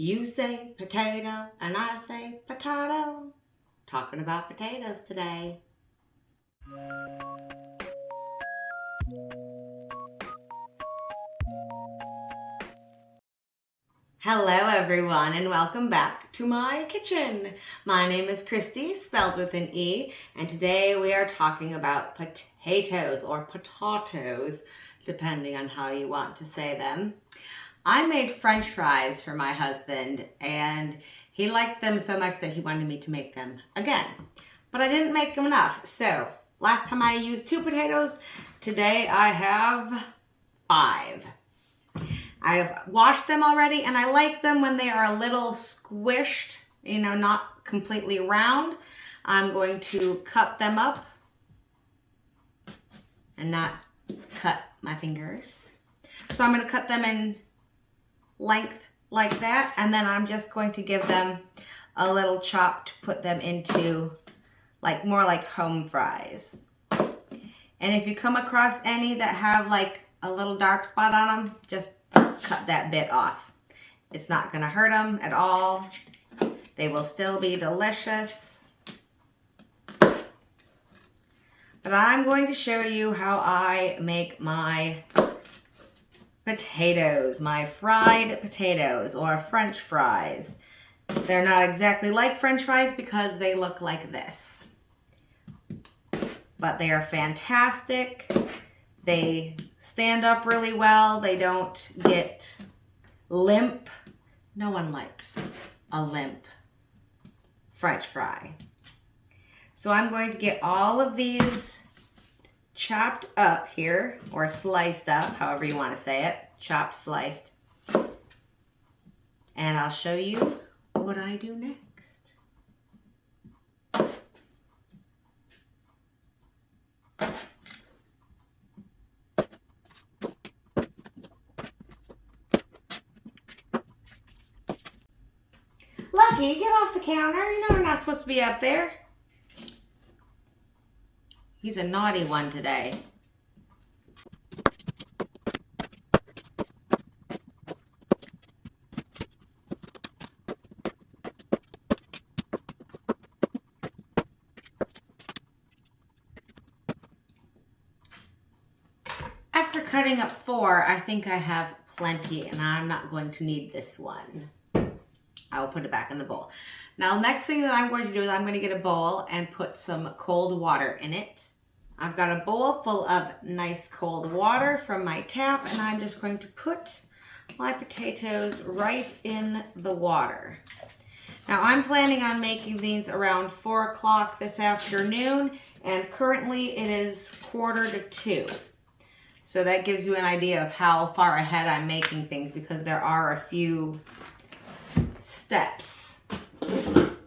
You say potato and I say potato. Talking about potatoes today. Hello everyone and welcome back to my kitchen. My name is Christy, spelled with an E, and today we are talking about potatoes or potatoes, depending on how you want to say them. I made French fries for my husband and he liked them so much that he wanted me to make them again. But I didn't make them enough. So last time I used 2 potatoes, today I have 5. I've washed them already and I like them when they are a little squished, not completely round. I'm going to cut them up and not cut my fingers. So I'm going to cut them in length like that, and then I'm just going to give them a little chop to put them into more like home fries. And if you come across any that have like a little dark spot on them, just cut that bit off. It's not going to hurt them at all. They will still be delicious. But I'm going to show you how I make my potatoes, my fried potatoes or French fries. They're not exactly like French fries because they look like this. But they are fantastic. They stand up really well. They don't get limp. No one likes a limp French fry. So I'm going to get all of these chopped up here, or sliced up, however you want to say it. Chopped, sliced. And I'll show you what I do next. Lucky, get off the counter. You know we're not supposed to be up there. He's a naughty one today. After cutting up 4, I think I have plenty, and I'm not going to need this one. I will put it back in the bowl. Now, next thing that I'm going to do is I'm going to get a bowl and put some cold water in it. I've got a bowl full of nice cold water from my tap, and I'm just going to put my potatoes right in the water. Now, I'm planning on making these around 4 o'clock this afternoon, and currently it is 1:45. So that gives you an idea of how far ahead I'm making things, because there are a few steps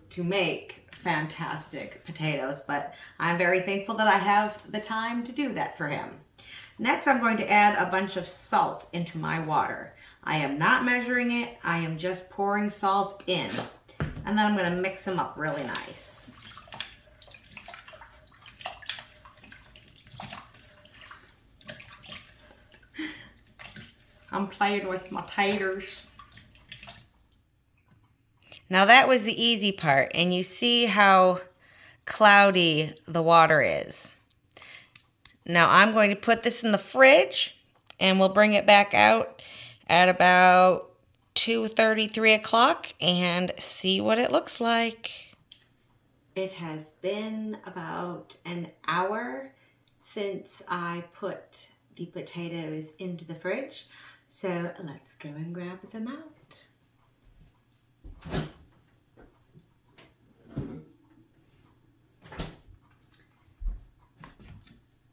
to make fantastic potatoes, but I'm very thankful that I have the time to do that for him. Next, I'm going to add a bunch of salt into my water. I am not measuring it. I am just pouring salt in, and then I'm going to mix them up really nice. I'm playing with my taters. Now that was the easy part, and you see how cloudy the water is. Now I'm going to put this in the fridge, and we'll bring it back out at about 2:30, 3 o'clock, and see what it looks like. It has been about an hour since I put the potatoes into the fridge, so let's go and grab them out.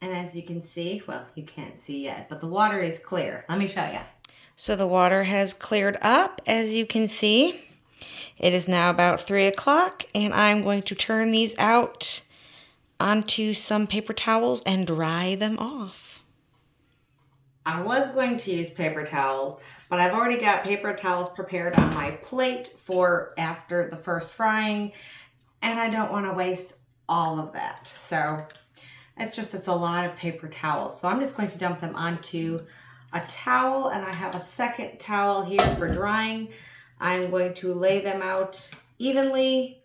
And as you can see, well, you can't see yet, but the water is clear. Let me show you. So the water has cleared up, as you can see. It is now about 3 o'clock, and I'm going to turn these out onto some paper towels and dry them off. I was going to use paper towels, but I've already got paper towels prepared on my plate for after the first frying, and I don't want to waste all of that. So it's a lot of paper towels. So I'm just going to dump them onto a towel, and I have a second towel here for drying. I'm going to lay them out evenly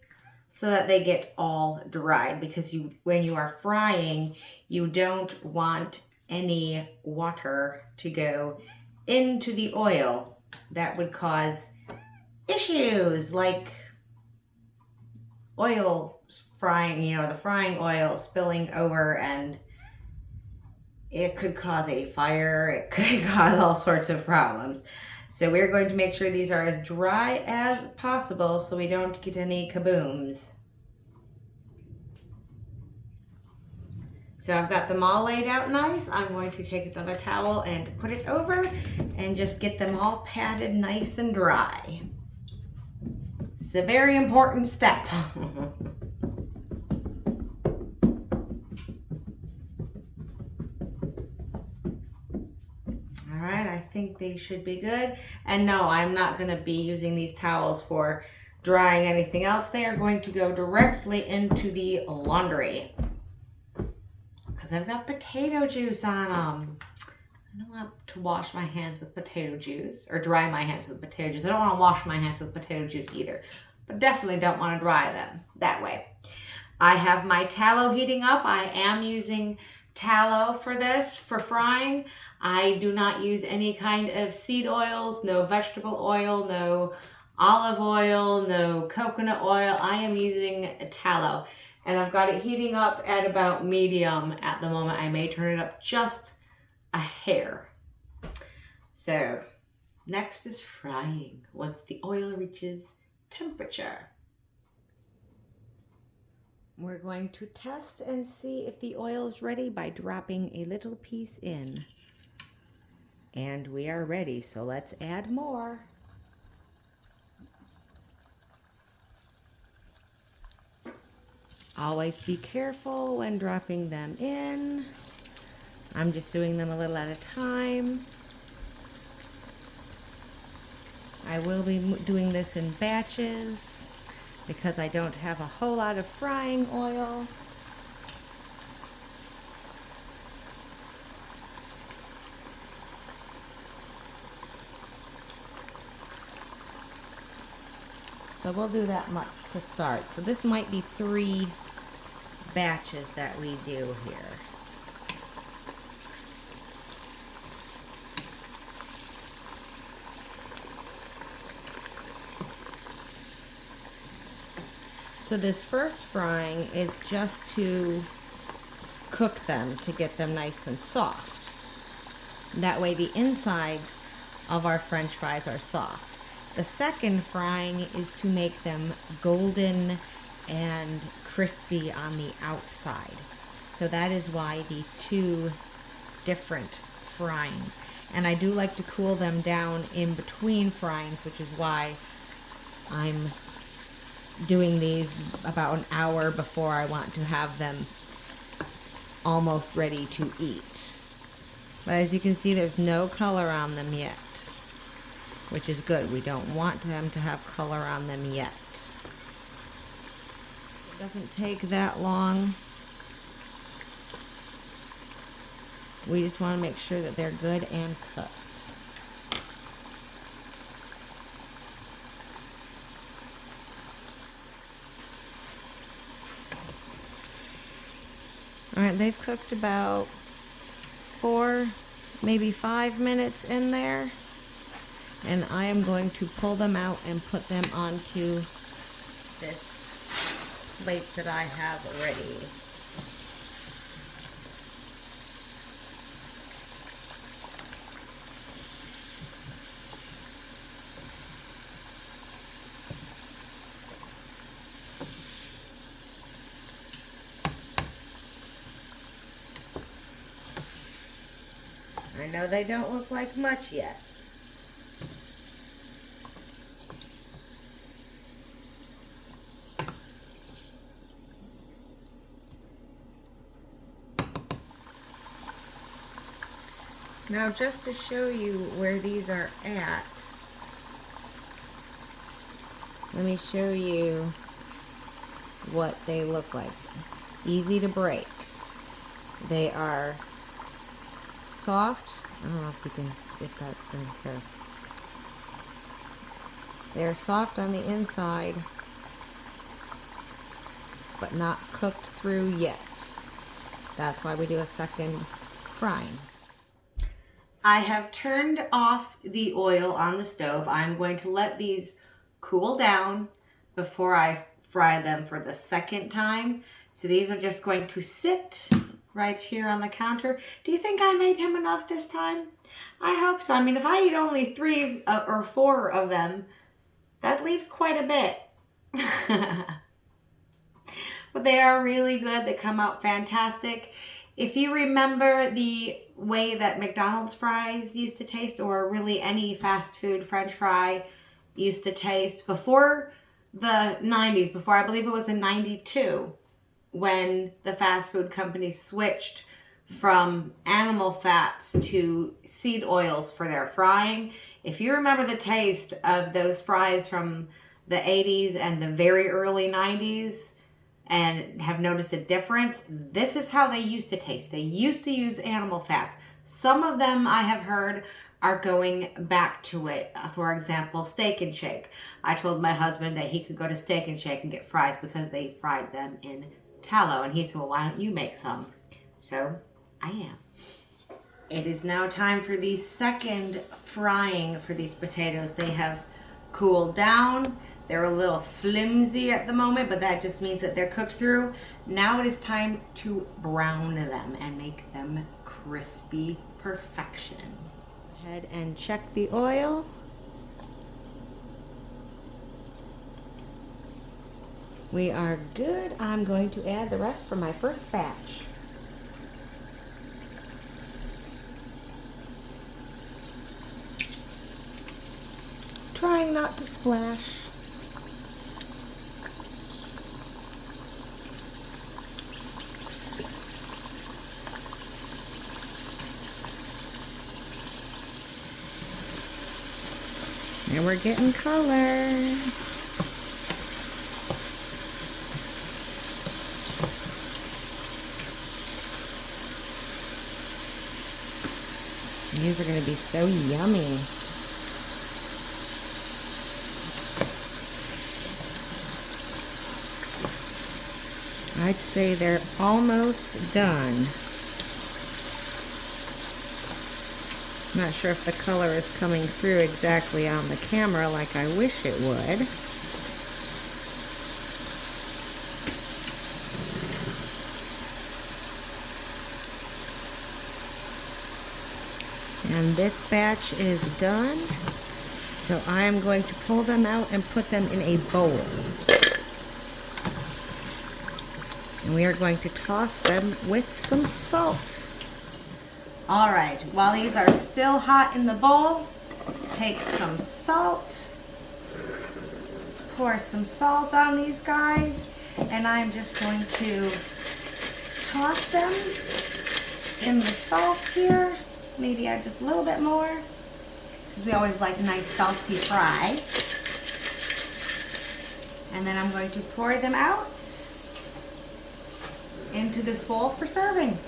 so that they get all dried, because when you are frying, you don't want any water to go into the oil. That would cause issues like oil frying, the frying oil spilling over, and it could cause a fire. It could cause all sorts of problems. So we're going to make sure these are as dry as possible so we don't get any kabooms. So I've got them all laid out nice. I'm going to take another towel and put it over and just get them all patted nice and dry. It's a very important step. All right, I think they should be good. And no, I'm not going to be using these towels for drying anything else. They are going to go directly into the laundry, because I've got potato juice on them. I don't want to wash my hands with potato juice, or dry my hands with potato juice. I don't want to wash my hands with potato juice either, but definitely don't want to dry them that way. I have my tallow heating up. I am using tallow for this, for frying. I do not use any kind of seed oils, no vegetable oil, no olive oil, no coconut oil. I am using tallow. And I've got it heating up at about medium at the moment. I may turn it up just a hair. So next is frying once the oil reaches temperature. We're going to test and see if the oil is ready by dropping a little piece in. And we are ready, so let's add more. Always be careful when dropping them in. I'm just doing them a little at a time. I will be doing this in batches because I don't have a whole lot of frying oil. So we'll do that much to start. So this might be 3 batches that we do here. So this first frying is just to cook them, to get them nice and soft. That way the insides of our French fries are soft. The second frying is to make them golden and crispy on the outside. So that is why the 2 different fryings. And I do like to cool them down in between fryings, which is why I'm doing these about an hour before I want to have them almost ready to eat. But as you can see, there's no color on them yet, which is good. We don't want them to have color on them yet. It doesn't take that long. We just want to make sure that they're good and cooked. All right, they've cooked about 4, maybe 5 minutes in there. And I am going to pull them out and put them onto this plate that I have ready. I know they don't look like much yet. Now, just to show you where these are at, let me show you what they look like. Easy to break. They are soft. I don't know if you can, if that's going to show. They're soft on the inside, but not cooked through yet. That's why we do a second frying. I have turned off the oil on the stove. I'm going to let these cool down before I fry them for the second time. So these are just going to sit right here on the counter. Do you think I made him enough this time? I hope so. I mean, if I eat only 3 or 4 of them, that leaves quite a bit. But they are really good. They come out fantastic. If you remember the way that McDonald's fries used to taste, or really any fast food French fry used to taste before the 90s, before I believe it was in 92, when the fast food companies switched from animal fats to seed oils for their frying. If you remember the taste of those fries from the 80s and the very early 90s, and have noticed a difference, this is how they used to taste. They used to use animal fats. Some of them I have heard are going back to it. For example, Steak and Shake. I told my husband that he could go to Steak and Shake and get fries because they fried them in tallow. And he said, well, why don't you make some? So I am. It is now time for the second frying for these potatoes. They have cooled down. They're a little flimsy at the moment, but that just means that they're cooked through. Now it is time to brown them and make them crispy perfection. Go ahead and check the oil. We are good. I'm going to add the rest for my first batch. Trying not to splash. And we're getting color. These are going to be so yummy. I'd say they're almost done. Not sure if the color is coming through exactly on the camera like I wish it would. And this batch is done. So I am going to pull them out and put them in a bowl. And we are going to toss them with some salt. All right, while these are still hot in the bowl, take some salt, pour some salt on these guys, and I'm just going to toss them in the salt here. Maybe add just a little bit more, because we always like a nice salty fry. And then I'm going to pour them out into this bowl for serving.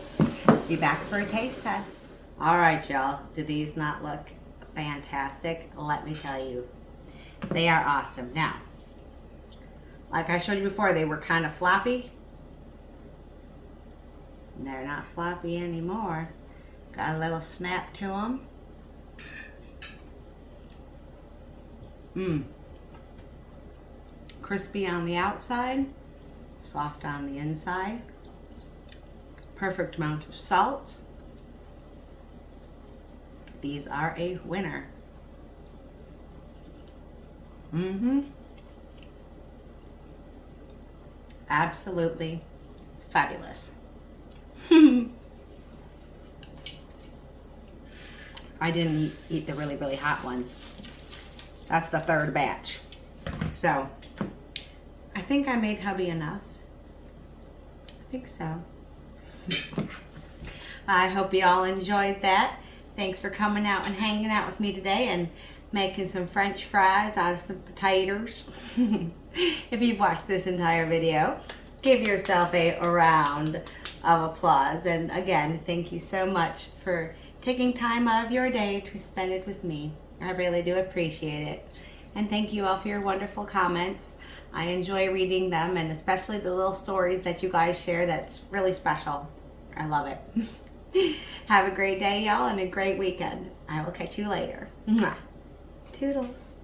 Be back for a taste test. All right, y'all. Do these not look fantastic? Let me tell you, they are awesome. Now, like I showed you before, they were kind of floppy. They're not floppy anymore. Got a little snap to them. Crispy on the outside, soft on the inside. Perfect amount of salt. These are a winner. Absolutely fabulous. I didn't eat the really, really hot ones. That's the third batch. So, I think I made hubby enough. I think so. I hope you all enjoyed that. Thanks for coming out and hanging out with me today and making some French fries out of some potatoes. If you've watched this entire video, give yourself a round of applause. And again, thank you so much for taking time out of your day to spend it with me. I really do appreciate it. And thank you all for your wonderful comments. I enjoy reading them, and especially the little stories that you guys share. That's really special. I love it. Have a great day, y'all, and a great weekend. I will catch you later. Mwah. Toodles.